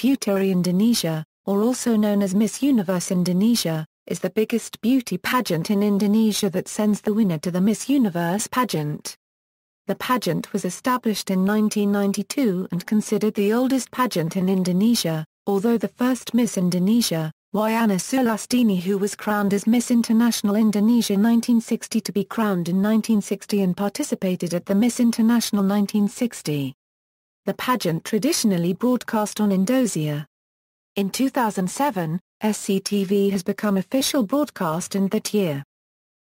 Puteri Indonesia, or also known as Miss Universe Indonesia, is the biggest beauty pageant in Indonesia that sends the winner to the Miss Universe pageant. The pageant was established in 1992 and considered the oldest pageant in Indonesia, although the first Miss Indonesia, Wiana Sulastini, who was crowned as Miss International Indonesia 1960 to be crowned in 1960 and participated at the Miss International 1960. The pageant traditionally broadcast on Indosiar. In 2007, SCTV has become official broadcast in that year.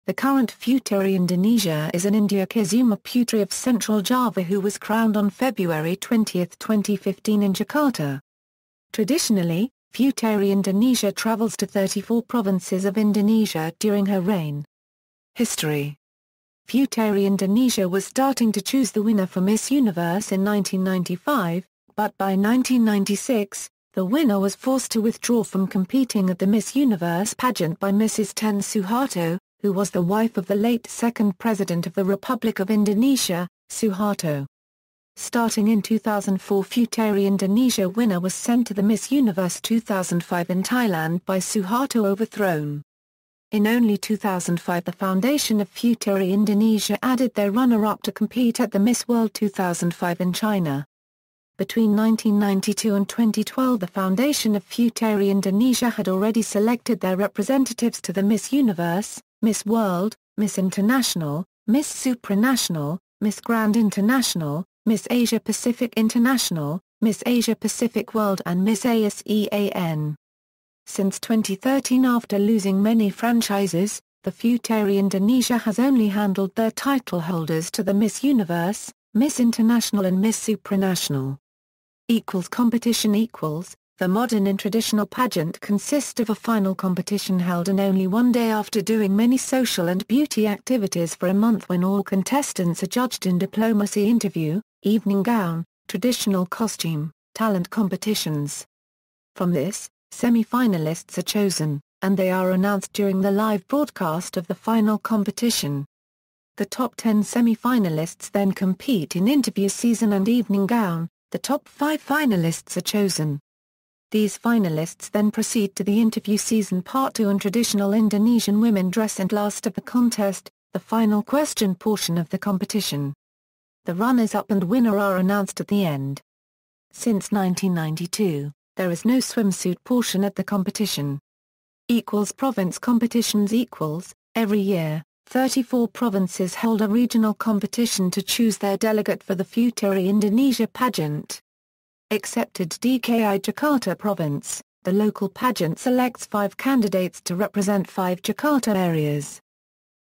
The current Puteri Indonesia is an India Kusuma Putri of Central Java who was crowned on February 20, 2015 in Jakarta. Traditionally, Puteri Indonesia travels to 34 provinces of Indonesia during her reign. History. Puteri Indonesia was starting to choose the winner for Miss Universe in 1995, but by 1996, the winner was forced to withdraw from competing at the Miss Universe pageant by Mrs. Ten Suharto, who was the wife of the late second President of the Republic of Indonesia, Suharto. Starting in 2004, Puteri Indonesia winner was sent to the Miss Universe 2005 in Thailand by Suharto overthrown. In only 2005 the foundation of Puteri Indonesia added their runner-up to compete at the Miss World 2005 in China. Between 1992 and 2012 the foundation of Puteri Indonesia had already selected their representatives to the Miss Universe, Miss World, Miss International, Miss Supranational, Miss Grand International, Miss Asia Pacific International, Miss Asia Pacific World and Miss ASEAN. Since 2013, after losing many franchises, the Puteri Indonesia has only handled their title holders to the Miss Universe, Miss International and Miss Supranational. Competition. The modern and traditional pageant consists of a final competition held in only one day after doing many social and beauty activities for a month, when all contestants are judged in diplomacy interview, evening gown, traditional costume, talent competitions. From this, semi-finalists are chosen, and they are announced during the live broadcast of the final competition. The top 10 semi-finalists then compete in interview season and evening gown. The top 5 finalists are chosen. These finalists then proceed to the interview season part 2 and traditional Indonesian women dress, and last of the contest, the final question portion of the competition. The runners-up and winner are announced at the end. Since 1992, there is no swimsuit portion at the competition. Province competitions. Every year, 34 provinces hold a regional competition to choose their delegate for the Puteri Indonesia pageant. Excepted DKI Jakarta province, the local pageant selects 5 candidates to represent 5 Jakarta areas.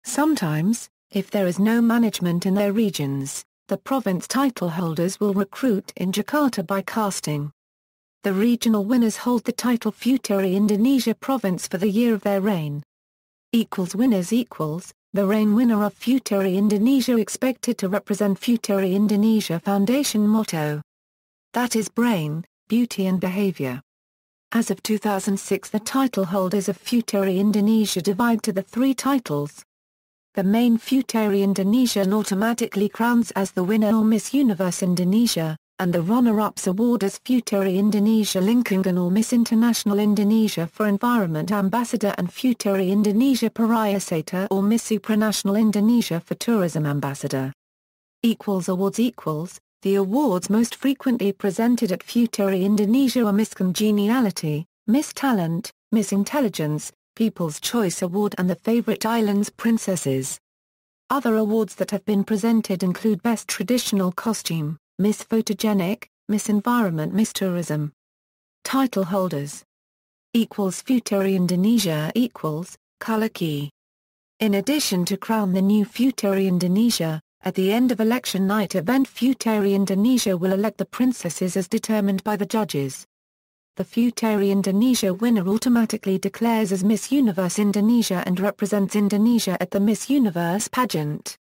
Sometimes, if there is no management in their regions, the province title holders will recruit in Jakarta by casting. The regional winners hold the title Puteri Indonesia province for the year of their reign. Winners. The reign winner of Puteri Indonesia expected to represent Puteri Indonesia Foundation motto. That is brain, beauty and behavior. As of 2006 the title holders of Puteri Indonesia divide to the 3 titles. The main Puteri Indonesia automatically crowns as the winner or Miss Universe Indonesia, and the runner-ups award as Puteri Indonesia Lingkungan or Miss International Indonesia for Environment Ambassador and Puteri Indonesia Pariwisata or Miss Supranational Indonesia for Tourism Ambassador. Awards. The awards most frequently presented at Puteri Indonesia are Miss Congeniality, Miss Talent, Miss Intelligence, People's Choice Award and the Favorite Islands Princesses. Other awards that have been presented include Best Traditional Costume, Miss Photogenic, Miss Environment, Miss Tourism. Title holders. Puteri Indonesia Color Key. In addition to crown the new Puteri Indonesia, at the end of election night event Puteri Indonesia will elect the princesses as determined by the judges. The Puteri Indonesia winner automatically declares as Miss Universe Indonesia and represents Indonesia at the Miss Universe pageant.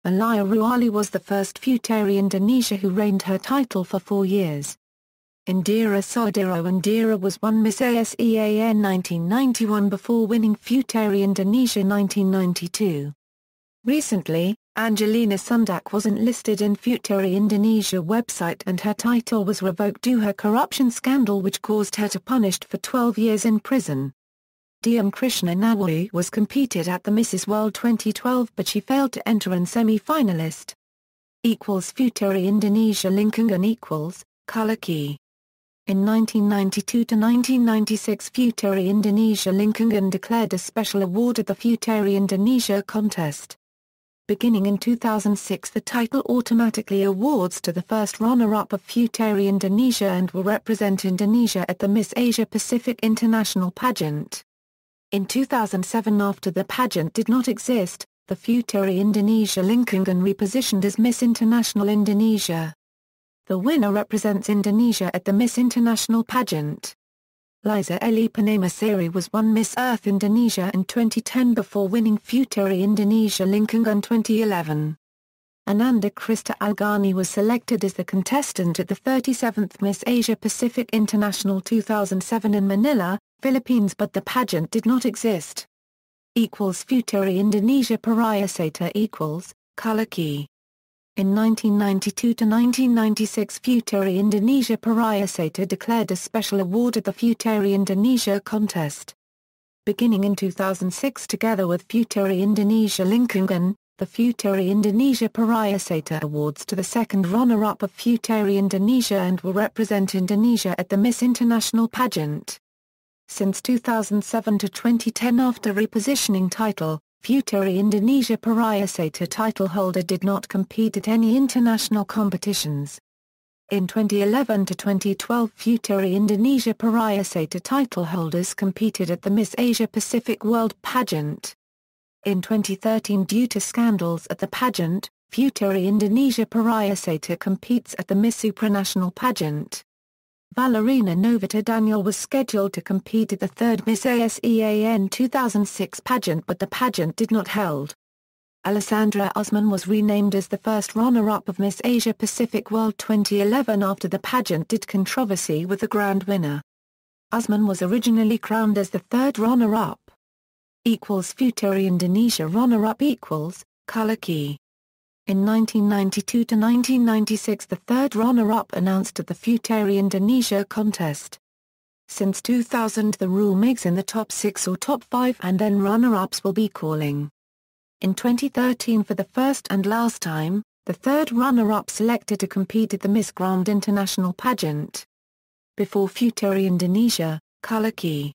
Malaya Ruali was the first Puteri Indonesia who reigned her title for 4 years. Indira Sodiro Indira was one Miss ASEAN 1991 before winning Puteri Indonesia 1992. Recently, Angelina Sundak wasn't listed in Puteri Indonesia website and her title was revoked due her corruption scandal which caused her to punished for 12 years in prison. Dian Krishna Nawai was competed at the Mrs. World 2012 but she failed to enter in semi-finalist. Puteri Indonesia Lingkungan Color Key. In 1992 to 1996 Puteri Indonesia Lingkungan declared a special award at the Puteri Indonesia contest. Beginning in 2006 the title automatically awards to the first runner-up of Puteri Indonesia and will represent Indonesia at the Miss Asia Pacific International Pageant. In 2007 after the pageant did not exist, the Puteri Indonesia Lingkungan repositioned as Miss International Indonesia. The winner represents Indonesia at the Miss International Pageant. Liza Eli Pernamasari was won Miss Earth Indonesia in 2010 before winning Puteri Indonesia Lingkungan 2011. Ananda Krista Algani was selected as the contestant at the 37th Miss Asia Pacific International 2007 in Manila, Philippines but the pageant did not exist. Puteri Indonesia Parayasata Color Key. In 1992 to 1996 Puteri Indonesia Parayasata declared a special award at the Puteri Indonesia contest. Beginning in 2006 together with Puteri Indonesia Lingkungan, the Puteri Indonesia Parayasata awards to the second runner-up of Puteri Indonesia and will represent Indonesia at the Miss International Pageant. Since 2007 to 2010 after repositioning title, Puteri Indonesia Parayasata title holder did not compete at any international competitions. In 2011 to 2012 Puteri Indonesia Parayasata title holders competed at the Miss Asia Pacific World Pageant. In 2013 due to scandals at the pageant, Puteri Indonesia Parayasata competes at the Miss Supranational Pageant. Valerina Novita Daniel was scheduled to compete at the third Miss ASEAN 2006 pageant but the pageant did not held. Alessandra Usman was renamed as the first runner-up of Miss Asia Pacific World 2011 after the pageant did controversy with the grand winner. Usman was originally crowned as the third runner-up. Puteri Indonesia runner-up Color Key. In 1992 to 1996 the third runner-up announced at the Puteri Indonesia contest. Since 2000 the rule makes in the top 6 or top 5 and then runner-ups will be calling. In 2013 for the first and last time, the third runner-up selected to compete at the Miss Grand International Pageant. Before Puteri Indonesia, Color Key.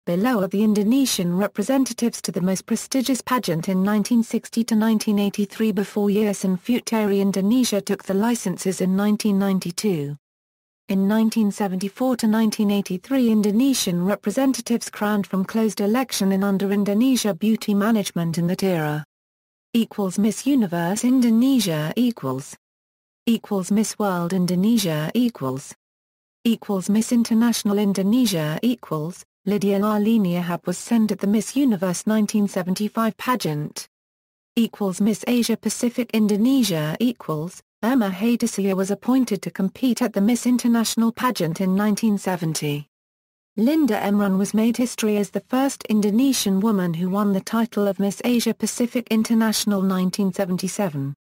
Below are the Indonesian representatives to the most prestigious pageant in 1960 to 1983 before Yayasan Puteri Indonesia took the licenses in 1992. In 1974 to 1983 Indonesian representatives crowned from closed election in under Indonesia beauty management in that era. Miss Universe Indonesia Miss World Indonesia Miss International Indonesia Lydia Arlene Ahab was sent at the Miss Universe 1975 pageant. Miss Asia Pacific Indonesia Irma Hadisia was appointed to compete at the Miss International pageant in 1970. Linda Emron was made history as the first Indonesian woman who won the title of Miss Asia Pacific International 1977.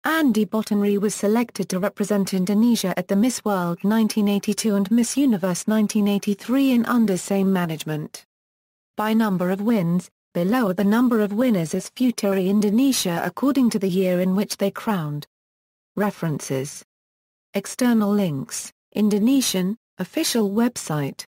Andy Bottonry was selected to represent Indonesia at the Miss World 1982 and Miss Universe 1983 in under same management. By number of wins, below are the number of winners as Puteri Indonesia according to the year in which they crowned. References. External links, Indonesian, official website.